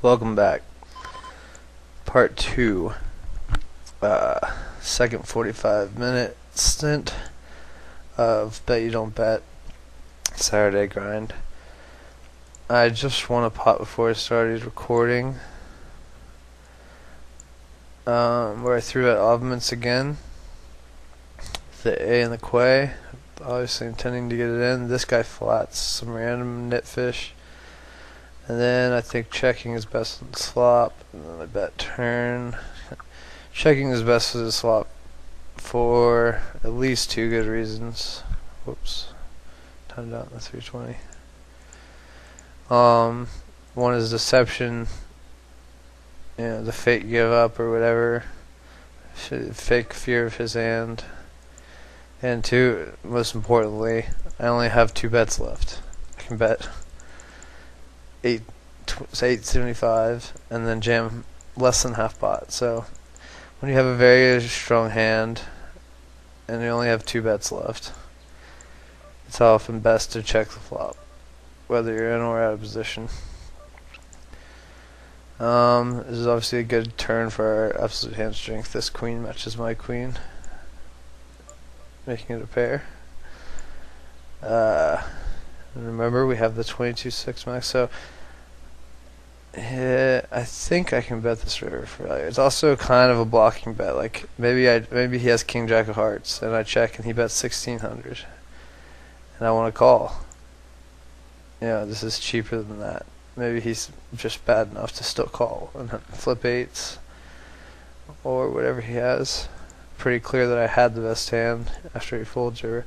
Welcome back. Part 2. Second 45-minute stint of Bet You Don't Bet Saturday grind. I just won a pot before I started recording, where I threw at oddments again. The A and the Quay, obviously intending to get it in. This guy flats some random nit fish. And then I think checking is best on the flop, and then I bet turn. Checking is best as a flop for at least two good reasons. Whoops, timed out in the 320. One is deception, the fake give up or whatever, fake fear of his hand. And two, most importantly, I only have two bets left. I can bet 875 and then jam less than half pot. So when you have a very strong hand and you only have two bets left, it's often best to check the flop, whether you're in or out of position. This is obviously a good turn for our absolute hand strength. This queen matches my queen, making it a pair. And remember, we have the 22-6 max, so I think I can bet this river for value. It's also kind of a blocking bet. Like maybe he has king jack of hearts, and I check, and he bets 1600, and I want to call. This is cheaper than that. Maybe he's just bad enough to still call and flip eights or whatever he has. Pretty clear that I had the best hand after he folds river.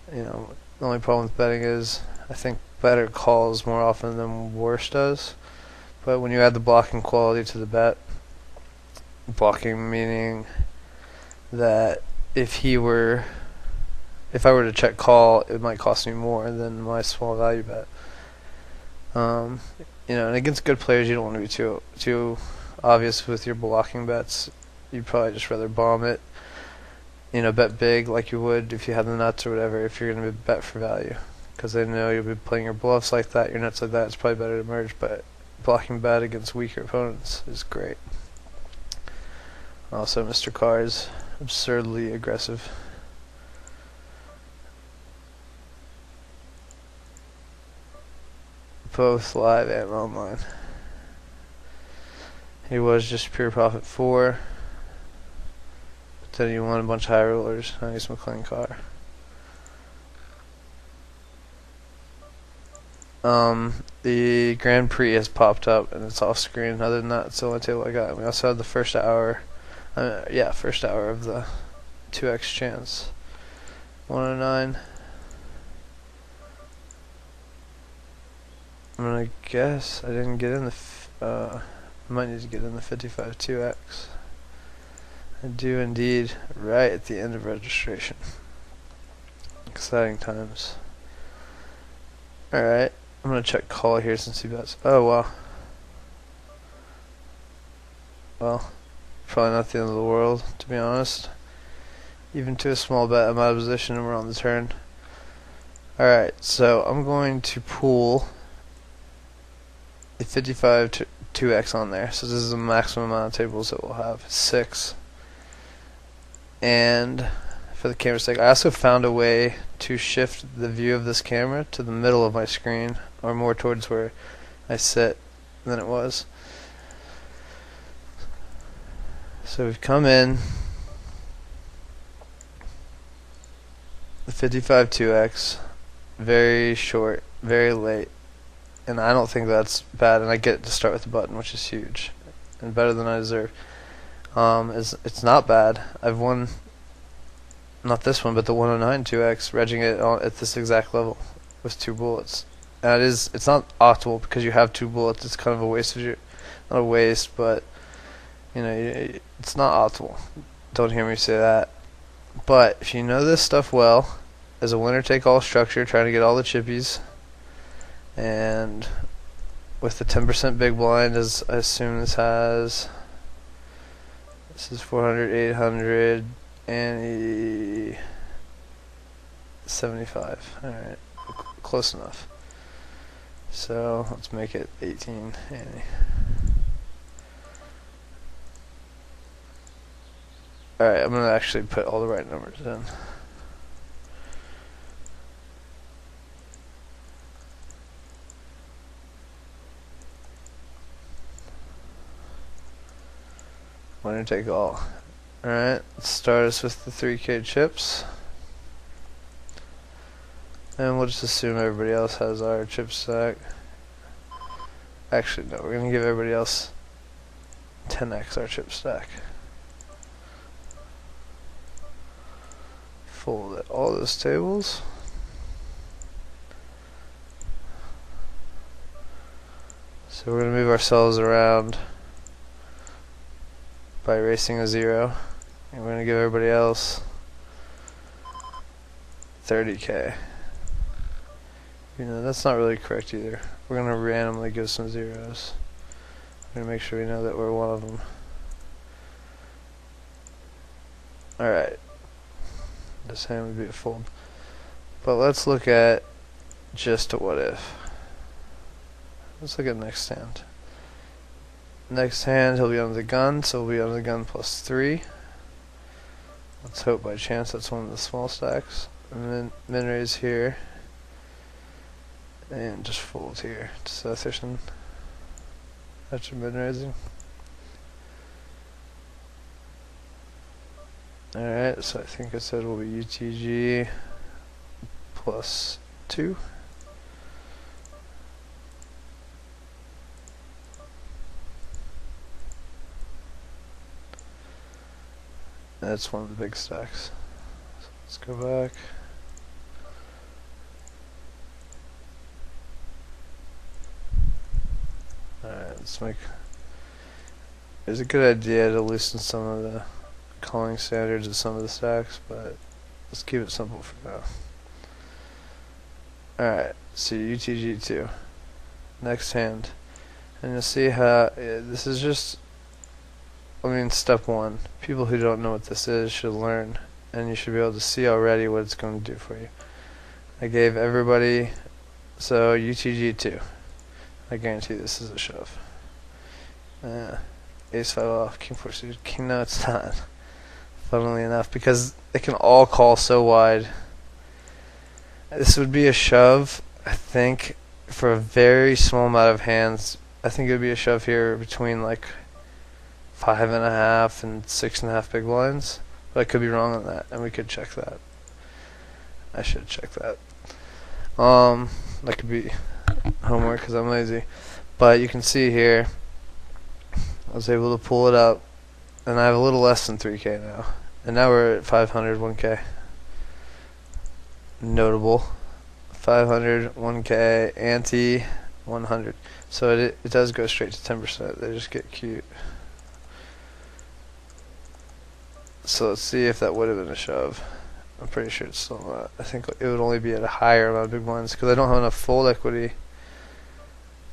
The only problem with betting is I think better calls more often than worse does. But when you add the blocking quality to the bet, blocking meaning that if I were to check call, it might cost me more than my small value bet. And against good players, you don't want to be too obvious with your blocking bets. You'd probably just rather bomb it. Bet big like you would if you had the nuts or whatever, if you're going to bet for value, because they know you'll be playing your bluffs like that, your nuts like that. It's probably better to merge, but blocking bet against weaker opponents is great. Also, Mr. Carr is absurdly aggressive. Both live and online. He was just pure profit 4. But then he won a bunch of high rollers. Now he's McLean Carr. The Grand Prix has popped up and it's off screen. Other than that, it's the only table I got. We also had the first hour. First hour of the 2x chance. 109. I'm gonna guess I didn't get in the. Might need to get in the 55 2x. I do indeed, right at the end of registration. Exciting times. Alright, I'm gonna check call here since he bets. Oh wow. Well, probably not the end of the world, to be honest. Even to a small bet, I'm out of position and we're on the turn. Alright, so I'm going to pool a 55 2x on there. So this is the maximum amount of tables that we'll have. 6. And for the camera's sake, I also found a way to shift the view of this camera to the middle of my screen, or more towards where I sit than it was. So we've come in the 55 2x, very short, very late, and I don't think that's bad, and I get to start with the button, which is huge and better than I deserve. It's not bad. I've won, not this one, but the 109 2x, regging it at this exact level with 2 bullets. And it's not optimal because you have 2 bullets. It's kind of a waste of not a waste, but it's not optimal. Don't hear me say that. But if you know this stuff well, as a winner-take-all structure, trying to get all the chippies, and with the 10% big blind, as I assume this has. This is 400, 800, and 75. Alright, close enough. So let's make it 18 ante. Alright, I'm gonna actually put all the right numbers in. Winner take all. Alright, let's start us with the 3K chips. And we'll just assume everybody else has our chip stack. Actually, no, we're going to give everybody else 10x our chip stack. Fold all those tables. So we're going to move ourselves around by erasing a 0. And we're going to give everybody else 30k. You know, that's not really correct either. We're going to randomly give some zeros. We're going to make sure we know that we're one of them. Alright. This hand would be a fold. But let's look at just a what if. Let's look at next hand. Next hand, he'll be under the gun, so we'll be under the gun plus 3. Let's hope by chance that's one of the small stacks. And then min raise here. And just fold here to sufficient after min raising. Alright, so I think I said will be UTG plus 2. That's one of the big stacks. So let's go back. Alright, let's make. It's a good idea to loosen some of the calling standards of some of the stacks, but let's keep it simple for now. Alright, so UTG2. Next hand. And you'll see how this is just, I mean, step 1. People who don't know what this is should learn, and you should be able to see already what it's going to do for you. I gave everybody, so UTG2. I guarantee this is a shove. Ace 5 off, King 4 suited, King, no it's not. Funnily enough, because it can all call so wide. This would be a shove, I think, for a very small amount of hands. I think it would be a shove here between like 5.5 and 6.5 big blinds. But I could be wrong on that, and we could check that. I should check that. That could be homework because I'm lazy. But you can see here, I was able to pull it up, and I have a little less than 3K now. And now we're at 500, 1K. Notable. 500, 1K, ante, 100. So it does go straight to 10%. They just get cute. So let's see if that would have been a shove. I'm pretty sure it's still not. I think it would only be at a higher amount of big blinds because I don't have enough fold equity.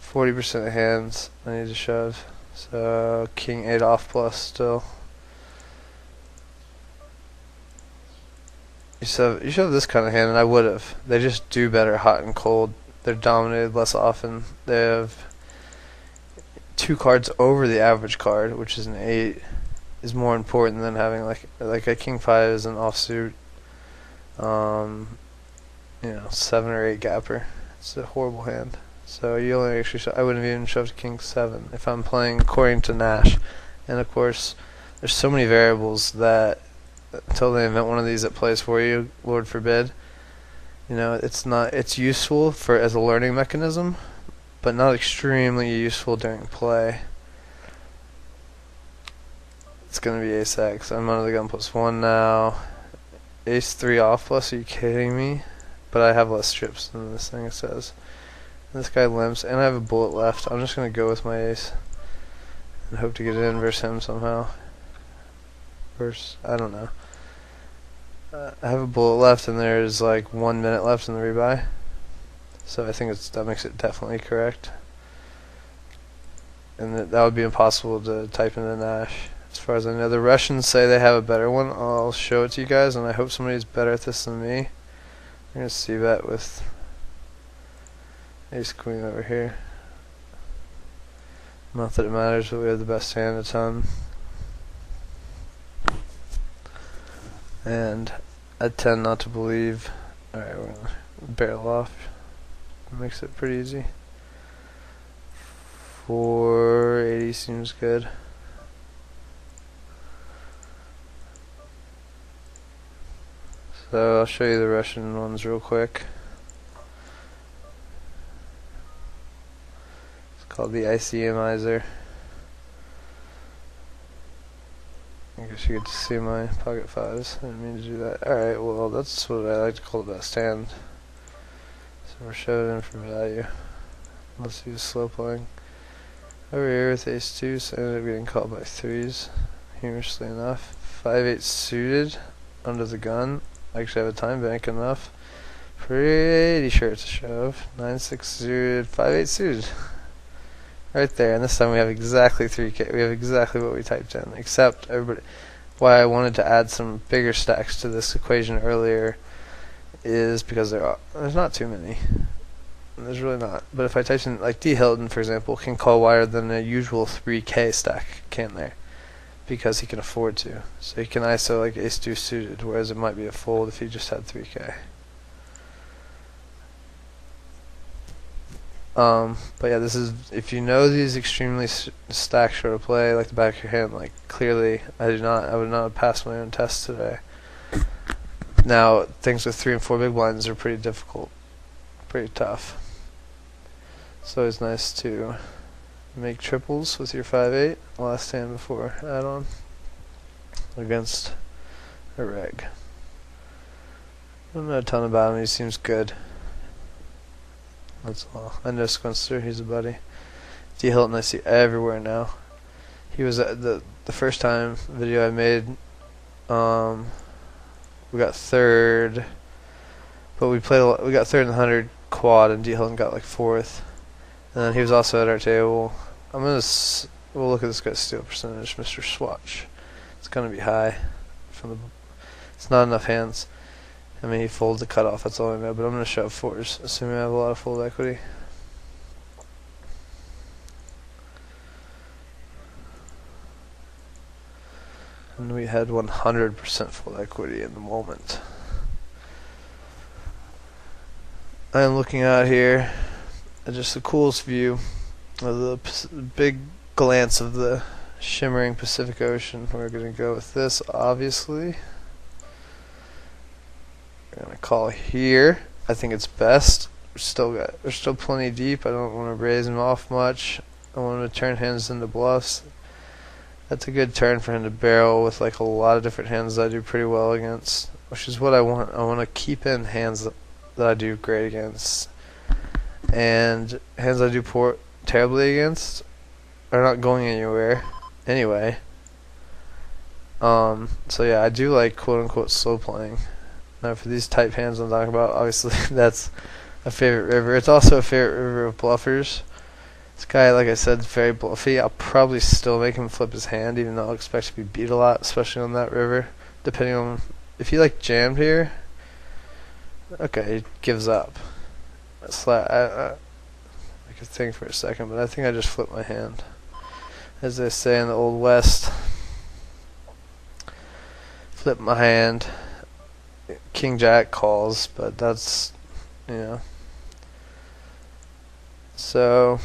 40% of hands I need to shove. So King 8 off plus still. You shove this kind of hand, and I would have. They just do better hot and cold. They're dominated less often. They have 2 cards over the average card, which is an 8, is more important than having like a King 5 is an offsuit. You know, 7 or 8 gapper. It's a horrible hand. So you only actually I wouldn't have even shoved King 7 if I'm playing according to Nash. And of course, there's so many variables that until they invent one of these that plays for you, Lord forbid, you know, it's useful for as a learning mechanism, but not extremely useful during play. It's gonna be ace X. I'm under the gun plus 1 now. Ace 3 off plus, are you kidding me? But I have less trips than this thing says. And this guy limps, and I have a bullet left. I'm just gonna go with my ace and hope to get it in versus him somehow. I don't know. I have a bullet left, and there's like 1 minute left in the rebuy, so I think that makes it definitely correct. And that would be impossible to type into Nash, as far as I know. The Russians say they have a better one. I'll show it to you guys, and I hope somebody's better at this than me. I'm gonna see that with ace queen over here. Not that it matters, but we have the best hand a ton. and I tend not to believe. Alright, we're gonna barrel off. Makes it pretty easy. 480 seems good. So I'll show you the Russian ones real quick. It's called the ICMizer. I guess you get to see my pocket fives. I didn't mean to do that. Alright, well that's what I like to call the best hand. So we're showing in for value. Let's use slow playing. Over here with ace twos, I ended up getting called by threes, humorously enough. 5-8 suited under the gun. I actually have a time bank enough. Pretty sure it's a shove. 9-6 suited, 5-8 suited. Right there, and this time we have exactly 3K. We have exactly what we typed in, except everybody. Why I wanted to add some bigger stacks to this equation earlier is because there's not too many. There's really not. But if I type in, like D. Hilton, for example, can call wider than a usual 3K stack, can there? Because he can afford to. So he can ISO like ace-2 suited, whereas it might be a fold if he just had 3K. But yeah, this is, if you know these extremely stacked short of play, like the back of your hand, like clearly I would not have passed my own test today. Now, things with 3 and 4 big blinds are pretty difficult, pretty tough. So it's nice to make triples with your 5-8, last hand before add-on, against a reg. I don't know a ton about him, he seems good. That's all. I know Squinster, he's a buddy. D. Hilton I see everywhere now. He was at the first time video I made, we got third, but we got third in the 100 quad, and D. Hilton got like fourth. And then he was also at our table. We'll look at this guy's steal percentage, Mr. Swatch. It's gonna be high. It's not enough hands. I mean, he folds the cutoff, that's all I know, but I'm gonna shove fours, assuming I have a lot of fold equity. And we had 100% full equity in the moment. I am looking out here at just the coolest view of the big glance of the shimmering Pacific Ocean. We're going to go with this, obviously. We're going to call here. I think it's best. We're still plenty deep. I don't want to raise him off much. I want him to turn hands into bluffs. That's a good turn for him to barrel with like a lot of different hands that I do pretty well against, which is what I want. I want to keep in hands that I do great against, and hands I do terribly against are not going anywhere anyway. So yeah, I do like quote unquote slow playing. Now for these type hands I'm talking about, obviously that's a favorite river. It's also a favorite river of bluffers. This guy, like I said, is very bluffy. I'll probably still make him flip his hand, even though I'll expect to be beat a lot, especially on that river. Depending on if he like jammed here. Okay, he gives up. I could think for a second, but I think I just flipped my hand. As they say in the Old West, flip my hand. King Jack calls, but that's, you know. So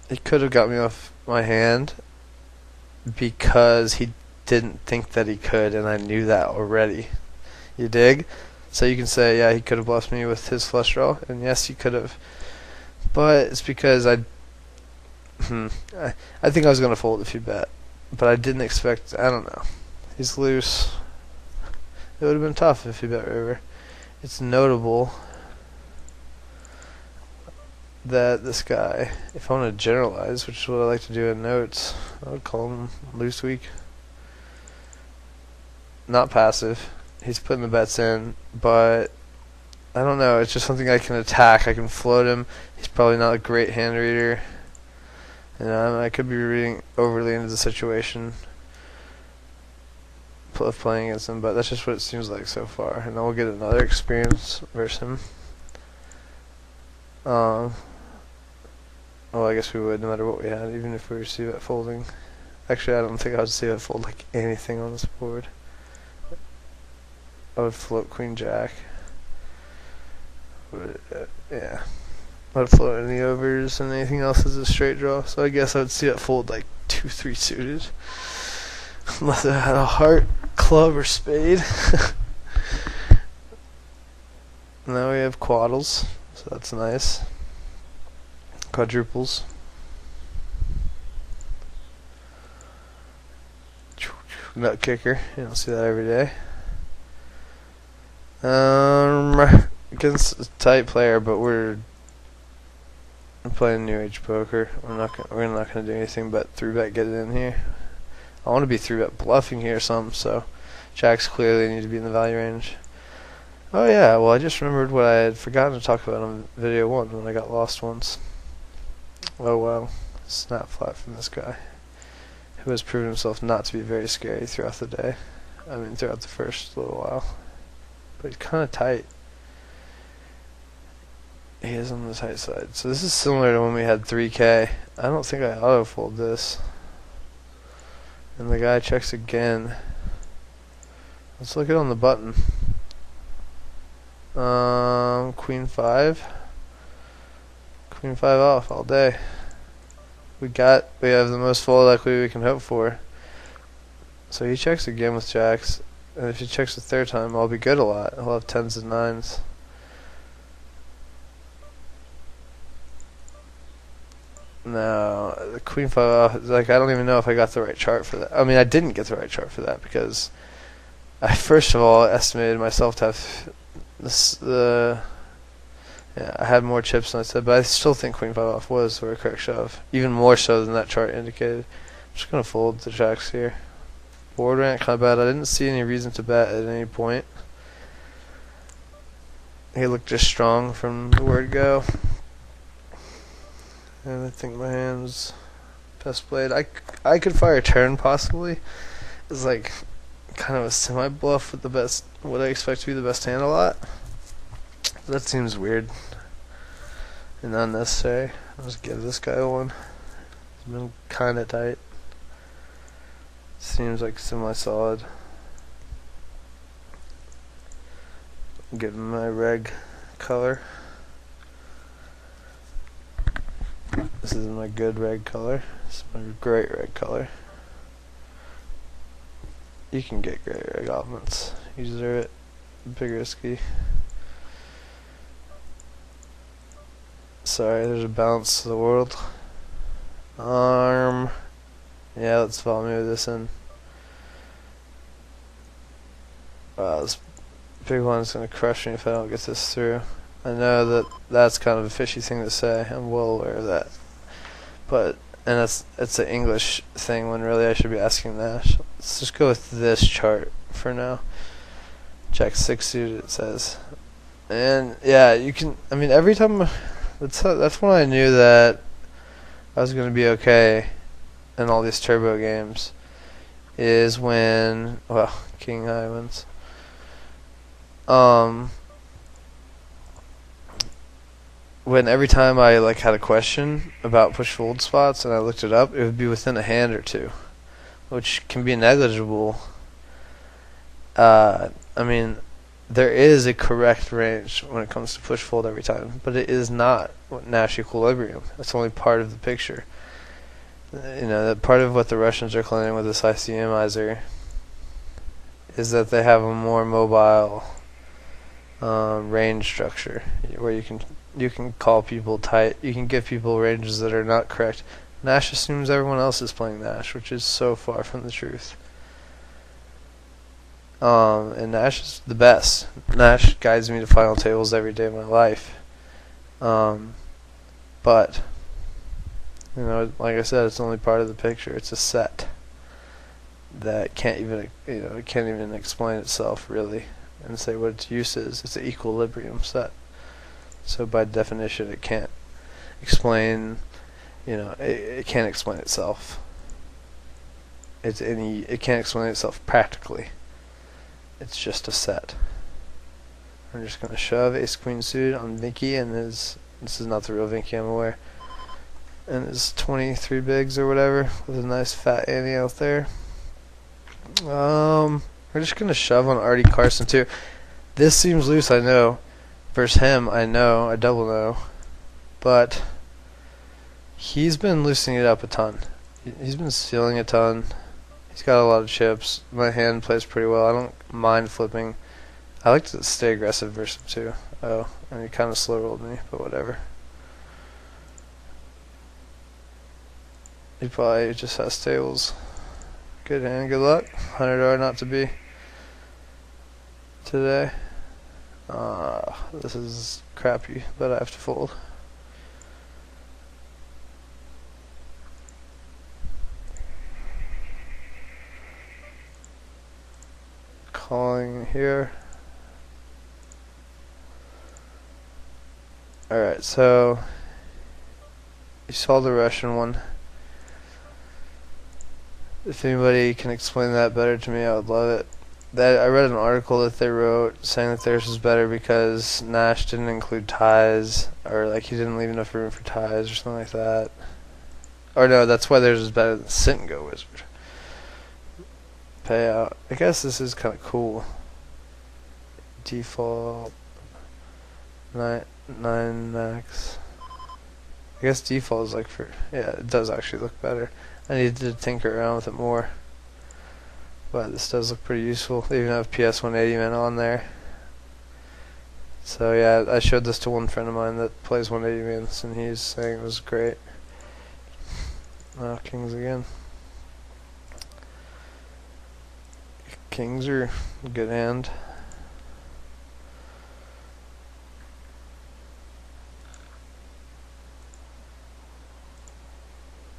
he could have got me off my hand because he didn't think that he could, and I knew that already. You dig? So you can say, yeah, he could have bluffed me with his flush draw, and yes, he could have. But it's because I think I was going to fold if he bet, but I didn't expect, I don't know. He's loose. It would have been tough if he bet river. It's notable that this guy, if I want to generalize, which is what I like to do in notes, I would call him loose weak. Not passive. He's putting the bets in, but I don't know. It's just something I can attack. I can float him. He's probably not a great hand reader. And I could be reading overly into the situation of playing against him, but that's just what it seems like so far. And then we'll get another experience versus him. Well, I guess we would, no matter what we had, even if we receive it folding. Actually, I don't think I would see it fold like anything on this board. I would float queen jack. Yeah. I'd float any overs, and anything else is a straight draw. So I guess I would see it fold like 2-3 suited. Unless it had a heart, club, or spade. Now we have quaddles, so that's nice. Quadruples. Nut kicker, you don't see that every day. Against a tight player, but we're playing New Age poker. We're not gonna do anything but 3-bet get it in here. I want to be 3-bet bluffing here some, so jacks clearly need to be in the value range. Oh yeah, well I just remembered what I had forgotten to talk about on video 1 when I got lost once. Oh well, snap flat from this guy, who has proven himself not to be very scary throughout the day. I mean throughout the first little while. But he's kind of tight. He is on the tight side. So this is similar to when we had 3K. I don't think I auto-fold this. And the guy checks again. Let's look it on the button. Queen 5. Queen 5 off all day. We have the most fold equity we can hope for. So he checks again with jacks. And if he checks the third time, I'll be good a lot. I'll have 10s and 9s. No, the Queen 5 off, like I don't even know if I got the right chart for that. I mean, I didn't get the right chart for that because I first of all estimated myself to have this. I had more chips than I said, but I still think Queen 5 off was the correct shove, even more so than that chart indicated. I'm just gonna fold the jacks here. Board ran kind of bad. I didn't see any reason to bet at any point. He looked just strong from the word go. And I think my hand's best played. I could fire a turn possibly. It's like kind of a semi bluff with the best, what I expect to be the best hand a lot. That seems weird and unnecessary. I'll just give this guy one. It's been kind of tight. Seems like semi solid. Give him my reg color. This is my good red color. This is my great red color. You can get great red offense. You deserve it. Big risky. Sorry, there's a balance to the world. Arm. Yeah, let's follow me with this in. Wow, this big one's gonna crush me if I don't get this through. I know that that's kind of a fishy thing to say. I'm well aware of that. But, and it's an English thing when really I should be asking that. Let's just go with this chart for now. Jack 6 suited, it says. And yeah, you can, I mean, every time, that's when I knew that I was going to be okay in all these turbo games, is when, well, King High wins. When every time I like had a question about push fold spots and I looked it up, it would be within a hand or two, which can be negligible. I mean, there is a correct range when it comes to push fold every time, but it is not Nash equilibrium. That's only part of the picture. You know, that part of what the Russians are claiming with this ICMizer is that they have a more mobile range structure where you can call people tight. You can give people ranges that are not correct. Nash assumes everyone else is playing Nash, which is so far from the truth. And Nash is the best. Nash guides me to final tables every day of my life. But you know, like I said, it's only part of the picture. It's a set that can't even, you know, it can't even explain itself really and say what its use is. It's an equilibrium set. So by definition, it can't explain, you know, it can't explain itself. It can't explain itself practically. It's just a set. I'm just gonna shove ace queen suited on Vinky and this is not the real Vinky, I'm aware. And his 23 bigs or whatever with a nice fat ante out there. We're just gonna shove on Artie Carson too. This seems loose, I know. Versus him, I know, I double know. But he's been loosening it up a ton. He's been stealing a ton. He's got a lot of chips. My hand plays pretty well. I don't mind flipping. I like to stay aggressive versus him too. Oh, and he kind of slow rolled me, but whatever. He probably just has tables. Good hand, good luck. $100 not to be today. This is crappy, but I have to fold. Calling here. Alright, so you saw the Russian one. If anybody can explain that better to me, I would love it. I read an article that they wrote saying that theirs was better because Nash didn't include ties, or like he didn't leave enough room for ties or something like that. Or no, that's why theirs is better than Sit and Go Wizard. Payout. I guess this is kind of cool. Default 9 max. I guess default is like for, yeah, it does actually look better. I need to tinker around with it more. But this does look pretty useful. They even have PS 180 men on there. So yeah, I showed this to one friend of mine that plays 180 mans, and he's saying it was great. Kings again. Kings are a good hand.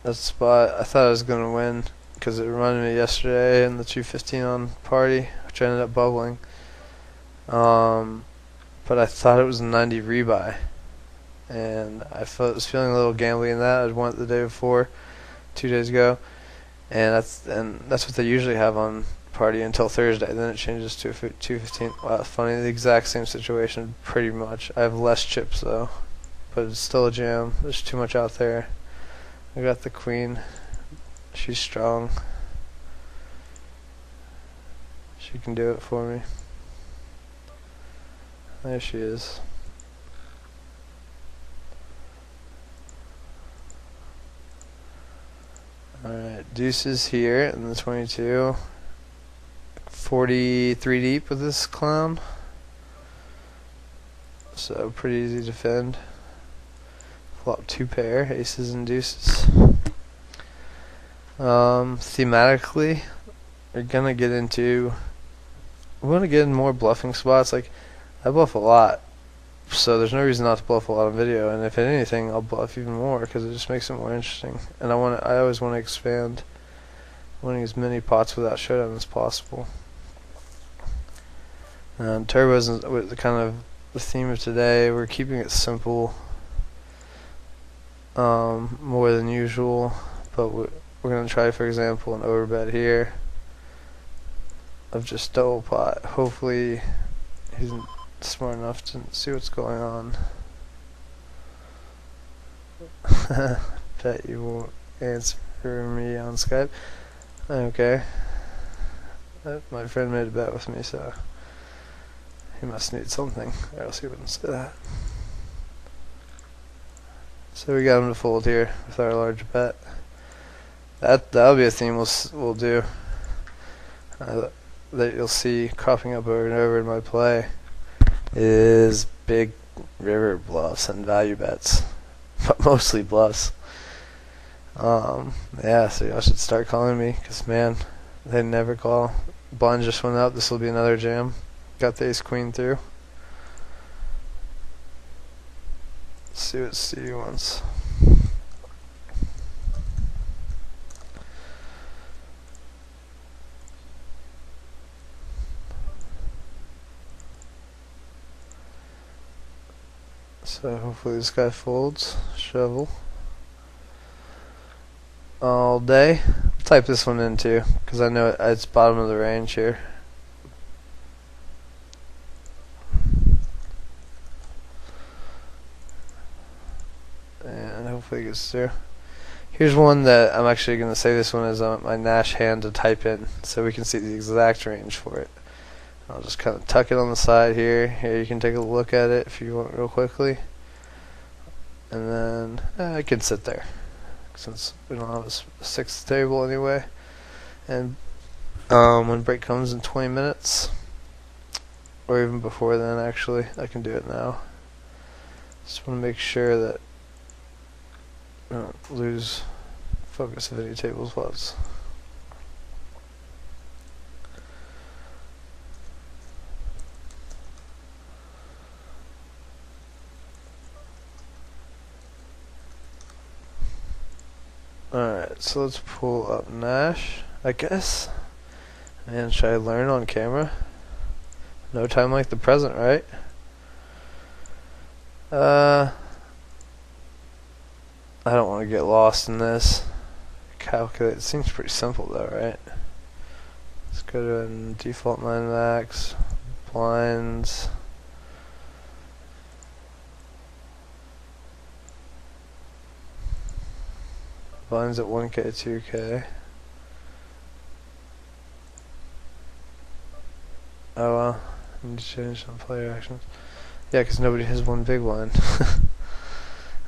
That spot, I thought I was going to win because it reminded me yesterday in the 215 on party, which ended up bubbling. But I thought it was a 90 rebuy, and I was feeling a little gambly in that. I'd won it the day before, 2 days ago, and that's what they usually have on party until Thursday. Then it changes to 215. Wow, funny, the exact same situation, pretty much. I have less chips though, but it's still a jam. There's too much out there. I got the queen. She's strong. She can do it for me. There she is. Alright, deuces here in the 22. 43 deep with this clown. So pretty easy to defend. Flop 2 pair, aces and deuces. Thematically, we're gonna get into. We want to get in more bluffing spots. Like, I bluff a lot, so there's no reason not to bluff a lot on video. And if anything, I'll bluff even more because it just makes it more interesting. And I always want to expand, winning as many pots without showdown as possible. And turbo is kind of the theme of today. We're keeping it simple. More than usual, but we're going to try, for example, an overbet here of just double pot. Hopefully he's smart enough to see what's going on. Bet you won't answer me on Skype. Okay. My friend made a bet with me, so he must need something, or else he wouldn't say that. So we got him to fold here with our large bet. That'll be a theme we'll do. That you'll see cropping up over and over in my play is big river bluffs and value bets, but mostly bluffs. Yeah, so y'all should start calling me, cause man, they never call. Blind just went up. This will be another jam. Got the ace queen through. Let's see what Stevie wants. So hopefully this guy folds. Shovel. All day. I'll type this one in too, because I know it's bottom of the range here. And hopefully it gets through. Here's one that I'm actually going to say this one is my Nash hand to type in, so we can see the exact range for it. I'll just kind of tuck it on the side here. Here you can take a look at it if you want real quickly. And then I can sit there since we don't have a sixth table anyway. And when break comes in 20 minutes, or even before then actually, I can do it now. Just want to make sure that I don't lose focus of any tables was. Alright, so let's pull up Nash, I guess. Man, should I learn on camera? No time like the present, right? I don't want to get lost in this. Calculate, it seems pretty simple though, right? Let's go to default min max, blinds. Blinds at 1K, 2K. Oh well, I need to change some player actions. Yeah, because nobody has one big blind.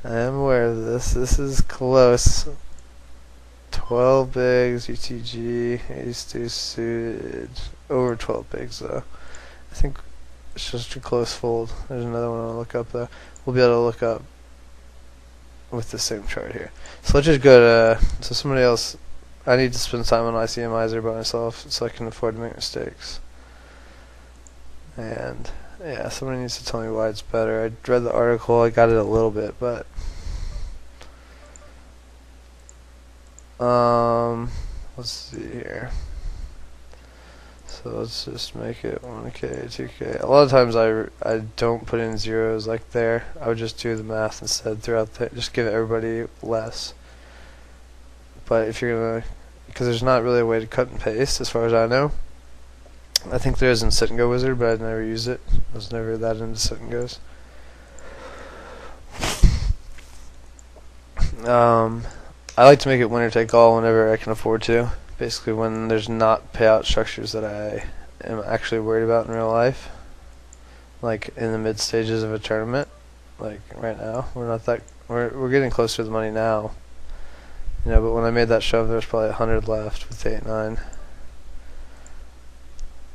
I am aware of this. This is close. 12 bigs, UTG, ace-2 suited. Over 12 bigs though. I think it's just a close fold. There's another one I'll look up though. We'll be able to look up with the same chart here. So let's just go to, so somebody else, I need to spend time on ICMizer by myself so I can afford to make mistakes. And yeah, somebody needs to tell me why it's better. I read the article, I got it a little bit, but let's see here. So let's just make it 1K, 2K. A lot of times I don't put in zeros like there. I would just do the math instead throughout the, just give everybody less. But if you're gonna, because there's not really a way to cut and paste as far as I know. I think there is in Sit and Go Wizard, but I'd never use it. I was never that into Sit and Goes. I like to make it winner take all whenever I can afford to. Basically when there's not payout structures that I am actually worried about in real life. Like in the mid stages of a tournament. Like right now. We're getting closer to the money now. You know, but when I made that shove there was probably 100 left with 8-9.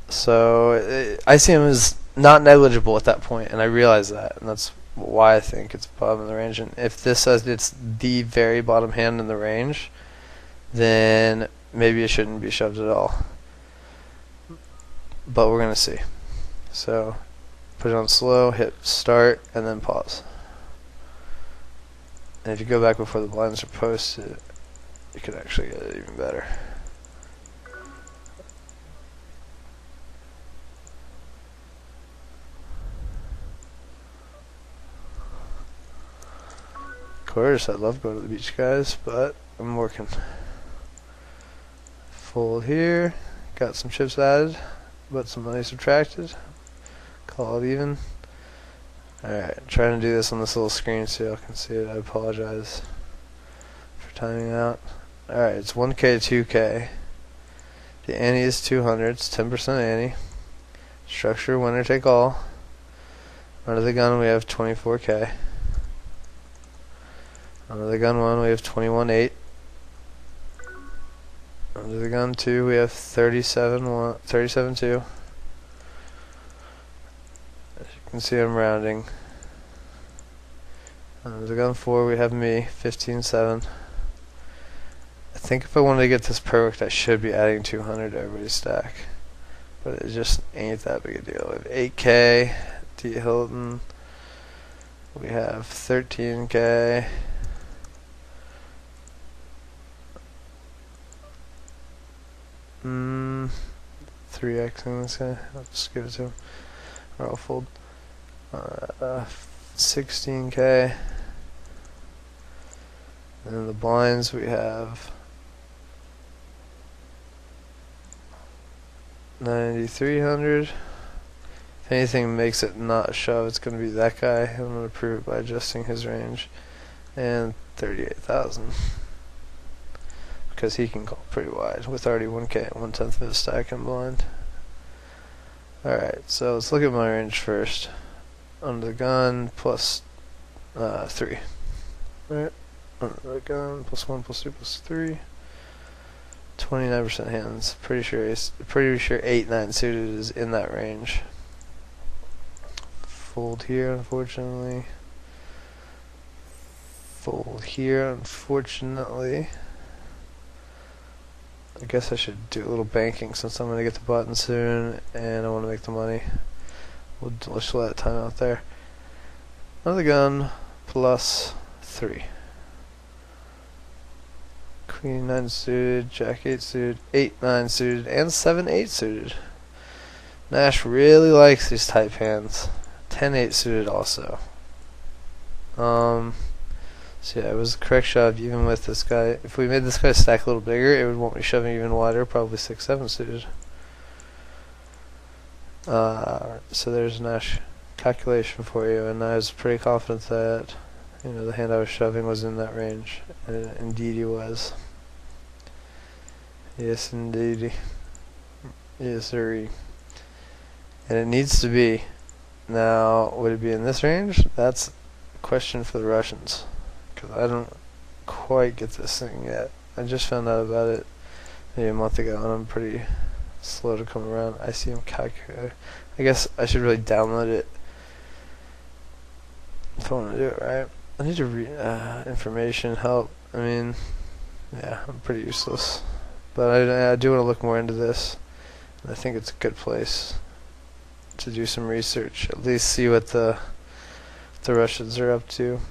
So ICM is not negligible at that point, and I realize that, and that's why I think it's bottom of the range. And if this says it's the very bottom hand in the range, then maybe it shouldn't be shoved at all. But we're gonna see. So put it on slow, hit start, and then pause. And if you go back before the blinds are posted, you can actually get it even better. Of course, I love going to the beach, guys, but I'm working. Fold here, got some chips added, but some money subtracted. Call it even. Alright, trying to do this on this little screen so y'all can see it. I apologize for timing out. Alright, it's 1K to 2K. The ante is 200, it's 10% ante. Structure winner take all. Under the gun we have 24K. Under the gun 1 we have 21.8. Under the gun 2 we have 37.2. As you can see, I'm rounding. Under the gun 4 we have me, 15.7. I think if I wanted to get this perfect, I should be adding 200 to everybody's stack. But it just ain't that big a deal. We have 8K, D. Hilton. We have 13K. 3xing this guy. I'll just give it to him. Or I'll fold. 16K. And then the blinds we have 9,300. If anything makes it not a shove, it's going to be that guy. I'm going to prove it by adjusting his range. And 38,000. because he can call pretty wide with already 1K and 1/10 of his stack in blind. Alright, so let's look at my range first. Under the gun, plus 3. Alright, under the gun, plus 1, plus 2, plus 3. 29% hands. Pretty sure 8-9 suited is in that range. Fold here, unfortunately. Fold here, unfortunately. I guess I should do a little banking since I'm going to get the button soon and I want to make the money. We'll just let it time out there. Another gun, plus 3. Queen 9 suited, Jack 8 suited, 8-9 suited, and 7-8 suited. Nash really likes these type hands. 10-8 suited also. So yeah, it was a correct shove even with this guy. If we made this guy stack a little bigger, it would want me shoving even wider, probably 6-7 suited. So there's a Nash calculation for you, and I was pretty confident that the hand I was shoving was in that range, and indeed he was. Yes, indeed. Yes, sir. And it needs to be. Now, would it be in this range? That's a question for the Russians. Because I don't quite get this thing yet. I just found out about it maybe a month ago, and I'm pretty slow to come around. ICM calculator. I guess I should really download it if I want to do it right. I need to read information, help. I mean, yeah, I'm pretty useless. But I do want to look more into this. And I think it's a good place to do some research. At least see what the Russians are up to.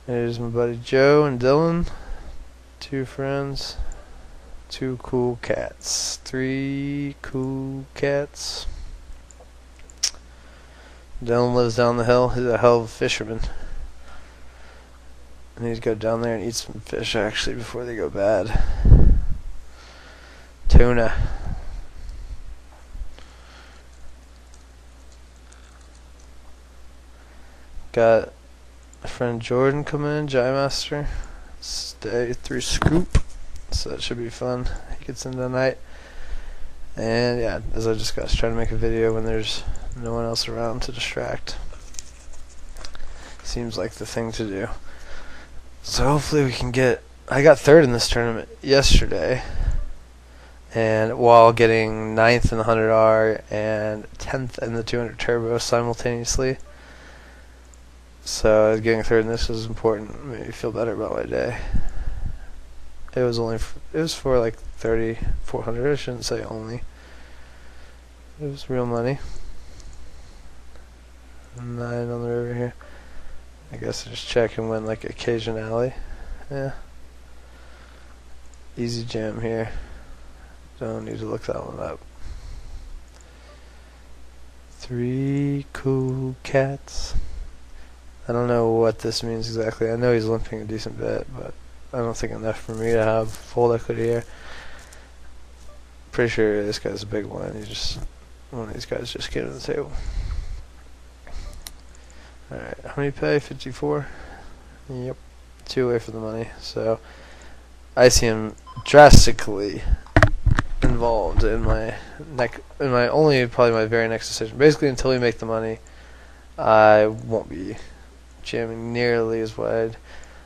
There's my buddy Joe and Dylan. 2 friends. 2 cool cats. 3 cool cats. Dylan lives down the hill. He's a hell of a fisherman. I need to go down there and eat some fish actually before they go bad. Tuna. Got a friend Jordan come in, Jai Master. Stay through Scoop. So that should be fun. He gets in tonight. And yeah, as I discussed, trying to make a video when there's no one else around to distract. Seems like the thing to do. So hopefully we can get... I got 3rd in this tournament yesterday. And while getting 9th in the 100R and 10th in the 200 Turbo simultaneously. So getting 3rd in this was important. Made me feel better about my day. It was for like 3,400. I shouldn't say only. It was real money. 9 on the river here. I guess I just check and win like occasionally. Yeah. Easy jam here. Don't need to look that one up. 3 cool cats. I don't know what this means exactly. I know he's limping a decent bit, but I don't think enough for me to have full equity here. Pretty sure this guy's a big one. He's just one of these guys just came to the table. Alright, how many pay? 54? Yep. 2 away for the money. So I see him drastically involved in my probably my very next decision. Basically until we make the money, I won't be jamming nearly as wide.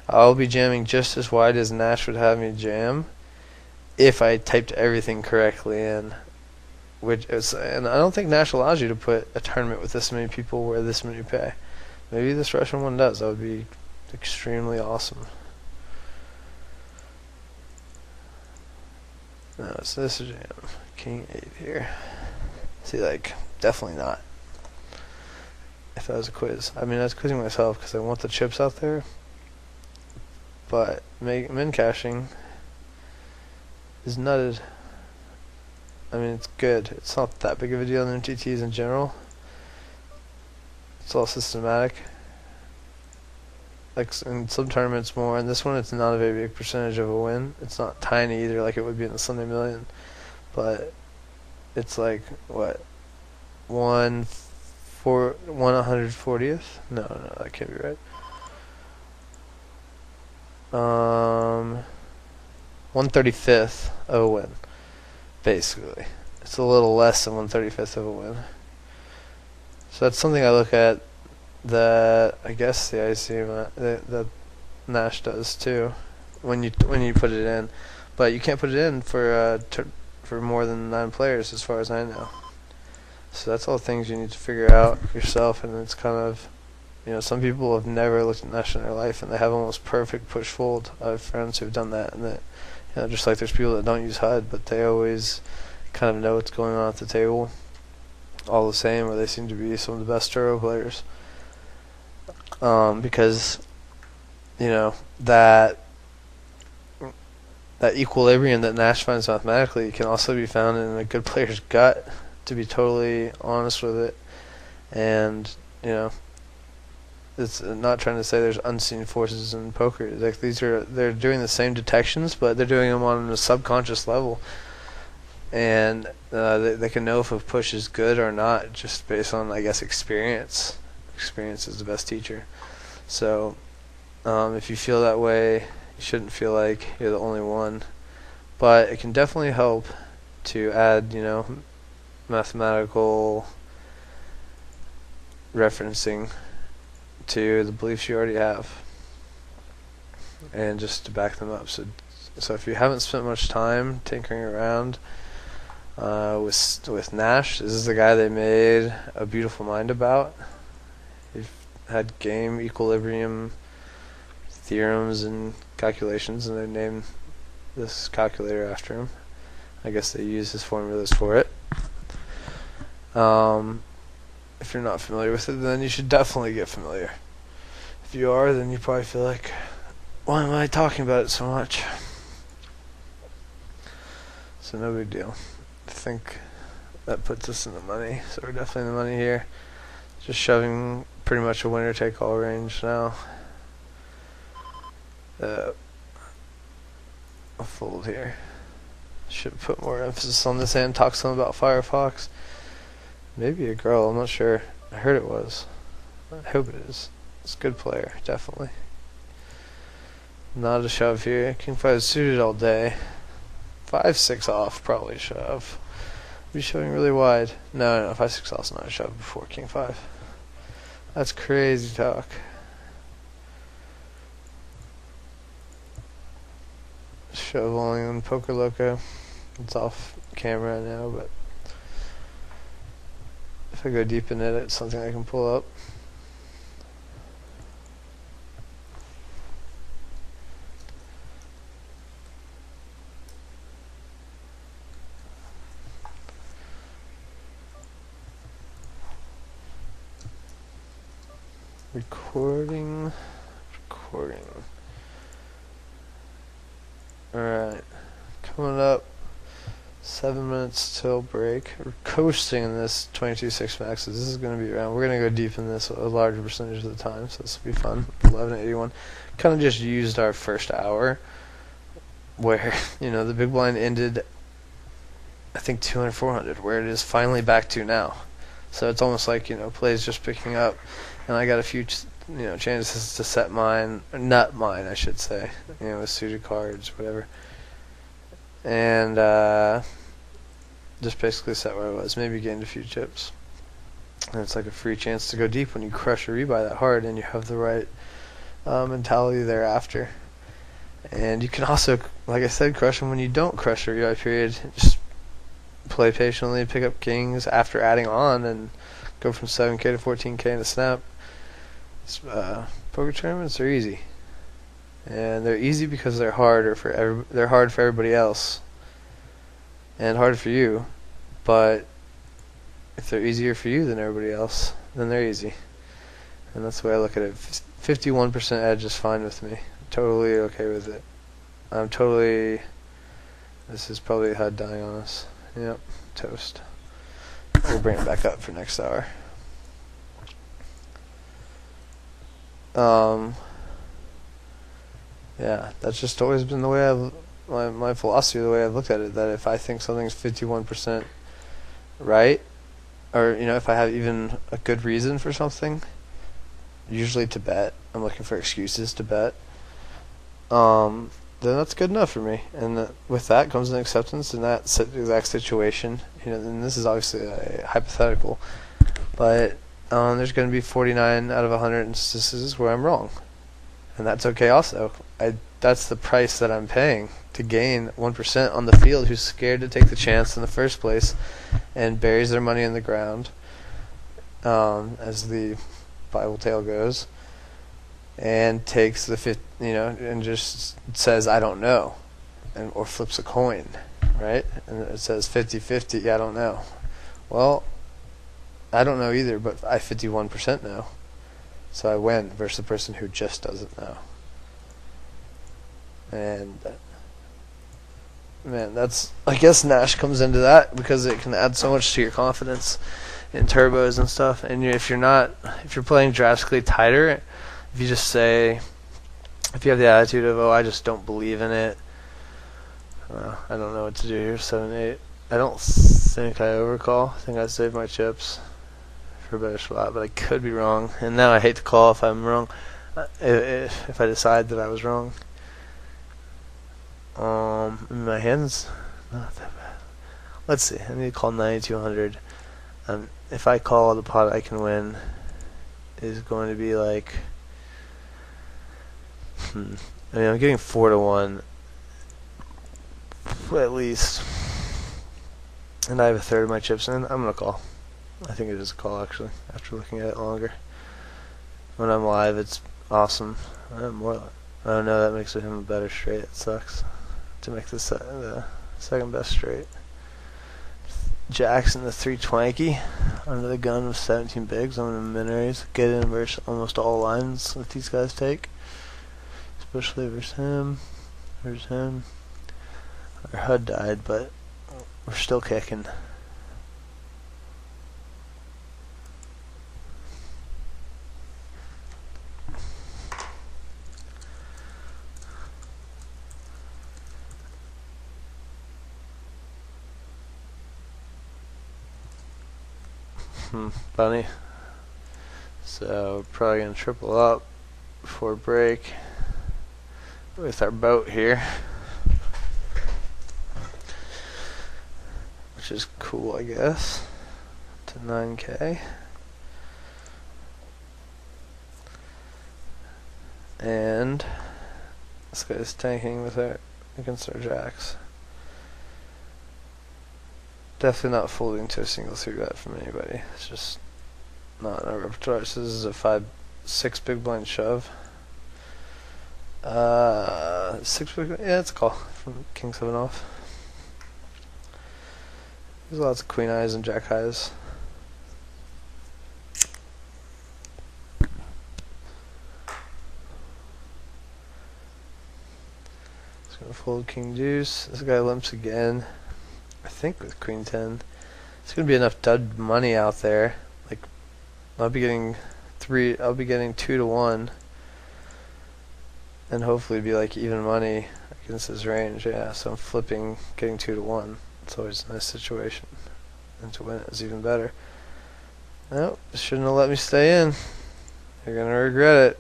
I'll be jamming just as wide as Nash would have me jam if I typed everything correctly in. And I don't think Nash allows you to put a tournament with this many people where this many pay. Maybe this Russian one does. That would be extremely awesome. No, so this is jam. King 8 here. See, like, definitely not. If that was a quiz. I mean, I was quizzing myself because I want the chips out there. But min caching is nutted. I mean, it's good. It's not that big of a deal in MTTs in general. It's all systematic. Like in some tournaments more. In this one, it's not a very big percentage of a win. It's not tiny either, like it would be in the Sunday Million. But it's like what 1/140th? No, that can't be right. 1/35th of a win, basically. It's a little less than 1/35th of a win. So that's something I look at that I guess the ICM that Nash does too when you put it in, but you can't put it in for more than 9 players as far as I know. So that's all things you need to figure out yourself, and it's kind of, some people have never looked at Nash in their life and they have almost perfect push fold. I have friends who've done that, and that, just like there's people that don't use HUD, but they always kind of know what's going on at the table all the same, or they seem to be some of the best Turo players. Because that equilibrium that Nash finds mathematically can also be found in a good player's gut, to be totally honest with it. And it's not trying to say there's unseen forces in poker. Like they're doing the same detections, but they're doing them on a subconscious level, and they can know if a push is good or not just based on, I guess, experience. Experience is the best teacher. So if you feel that way, you shouldn't feel like you're the only one, but it can definitely help to add mathematical referencing to the beliefs you already have, and just to back them up. So if you haven't spent much time tinkering around with Nash, this is the guy they made A Beautiful Mind about. He had game equilibrium theorems and calculations, and they named this calculator after him. I guess they use his formulas for it. If you're not familiar with it, then you should definitely get familiar. If you are, then you probably feel like, why am I talking about it so much? So no big deal. I think that puts us in the money, so we're definitely in the money here. Just shoving pretty much a winner-take-all range now. I'll fold here. Should put more emphasis on this hand. Talk some about Firefox. Maybe a girl, I'm not sure. I heard it was. I hope it is. It's a good player, definitely. Not a shove here. King 5 is suited all day. 5-6 off, probably a shove. Be shoving really wide. No, 5-6 off's not a shove before King 5. That's crazy talk. Shoveling on Poker Loco. It's off camera now, but if I go deep in it, it's something I can pull up. Recording. Alright, coming up, 7 minutes till break. We're coasting in this 22.6 maxes. This is going to be around. We're going to go deep in this a larger percentage of the time, so this will be fun. 11:81. Kind of just used our first hour where, the big blind ended, I think, 200, 400, where it is finally back to now. So it's almost like, plays just picking up, and I got a few, chances to set mine, or nut mine, I should say, with suited cards, whatever. And just basically set where I was, maybe gained a few chips. And it's like a free chance to go deep when you crush a rebuy that hard and you have the right mentality thereafter. And you can also, like I said, crush them when you don't crush a rebuy period. Just play patiently, pick up kings after adding on, and go from 7k to 14k in a snap. Poker tournaments are easy, and they're easy because they're hard for everybody else, and hard for you. But if they're easier for you than everybody else, then they're easy, and that's the way I look at it. 51% edge is fine with me. Totally okay with it. This is probably HUD dying on us. Yep, toast. We'll bring it back up for next hour. Yeah, that's just always been the way my philosophy, the way I've looked at it, that if I think something's 51% right, or, if I have even a good reason for something, usually to bet, I'm looking for excuses to bet, then that's good enough for me. And with that comes an acceptance in that exact situation. And this is obviously a hypothetical, but there's going to be 49 out of 100 instances where I'm wrong, and that's okay. Also, that's the price that I'm paying to gain 1% on the field who's scared to take the chance in the first place and buries their money in the ground, as the Bible tale goes, and takes the and just says I don't know, or flips a coin, right? And it says 50-50. I don't know. Well, I don't know either, but I 51% know, so I win versus the person who just doesn't know. And man, I guess Nash comes into that because it can add so much to your confidence in turbos and stuff. And if you're playing drastically tighter, if you just say, if you have the attitude of, oh, I just don't believe in it, I don't know what to do here, 7-8. I don't think I overcall. I think I saved my chips for a better spot, but I could be wrong. And now I hate to call if I'm wrong, if I decide that I was wrong. My hand's not that bad. Let's see. I need to call 9200. If I call, the pot I can win is going to be like. I'm getting 4-1 at least, and I have a third of my chips in. I'm gonna call. I think it is a call actually. After looking at it longer, when I'm live, it's awesome. Oh no, that makes him a better straight. It sucks to make the second best straight. Jackson the 320 under the gun with 17 bigs. I'm gonna min raise, get in versus almost all lines that these guys take, especially versus him. Our HUD died, but we're still kicking. Funny. So we're probably gonna triple up before break with our boat here, which is cool, I guess, to 9K. And this guy's tanking with against our jacks. Definitely not folding to a single 3-bet from anybody. It's just not in our repertoire. So this is a 5-6 big blind shove. 6 big, yeah, it's a call from King 7 off. There's lots of queen eyes and jack highs. Just gonna fold king deuce. This guy limps again. I think with queen 10, it's gonna be enough dud money out there. Like, I'll be getting 2-1, and hopefully be like even money against his range. Yeah, so I'm flipping, getting 2-1. It's always a nice situation, and to win it is even better. Nope, shouldn't have let me stay in. You're gonna regret it.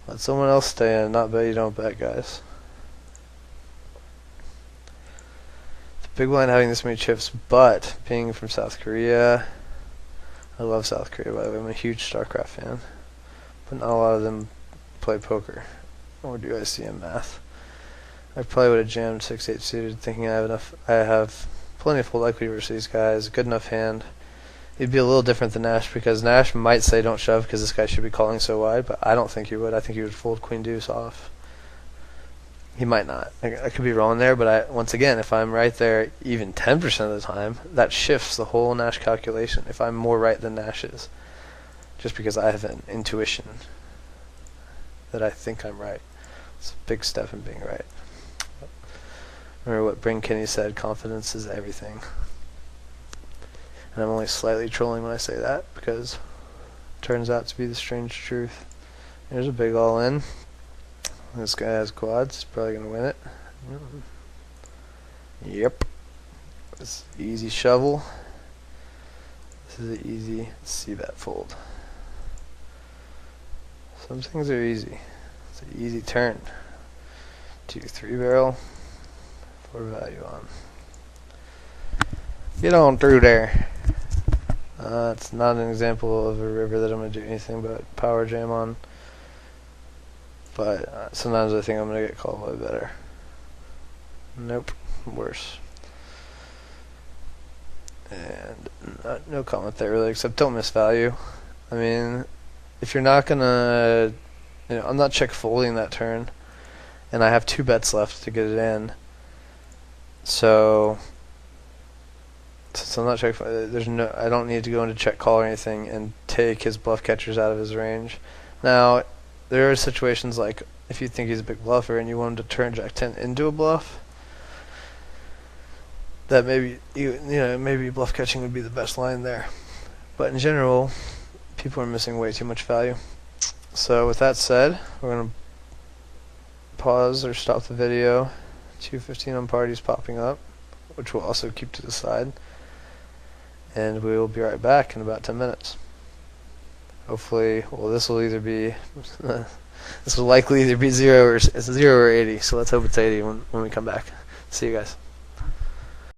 Let someone else stay in, not bet you don't bet, guys. Big blind having this many chips, but being from South Korea, I love South Korea, by the way. I'm a huge StarCraft fan, but not a lot of them play poker or do ICM math. I probably would have jammed 6-8 suited, thinking I have plenty of full equity versus these guys, good enough hand. It'd be a little different than Nash, because Nash might say don't shove because this guy should be calling so wide, but I don't think he would. I think he would fold queen deuce off. He might not. I could be wrong there, but once again, if I'm right there even 10% of the time, that shifts the whole Nash calculation. If I'm more right than Nash is, just because I have an intuition that I think I'm right. It's a big step in being right. Remember what Bryn Kinney said, confidence is everything. And I'm only slightly trolling when I say that, because it turns out to be the strange truth. Here's a big all-in. This guy has quads. He's probably going to win it. Yep. It's easy shovel. This is an easy C-bet fold. Some things are easy. It's an easy turn. 2-3 barrel for value on. Get on through there. It's not an example of a river that I'm going to do anything but power jam on. But sometimes I think I'm going to get called by better. Nope, worse. And no comment there really, except don't miss value. I mean, if you're not going to, I'm not check folding that turn. And I have 2 bets left to get it in. So I'm not check. I don't need to go into check call or anything and take his bluff catchers out of his range. Now, there are situations like if you think he's a big bluffer and you want him to turn Jack 10 into a bluff, that maybe maybe bluff catching would be the best line there. But in general, people are missing way too much value. So with that said, we're gonna pause or stop the video. 2:15 on parties popping up, which we'll also keep to the side. And we will be right back in about 10 minutes. Hopefully, well, this will either be, this will likely either be 0 or 80. So let's hope it's 80 when we come back. See you guys.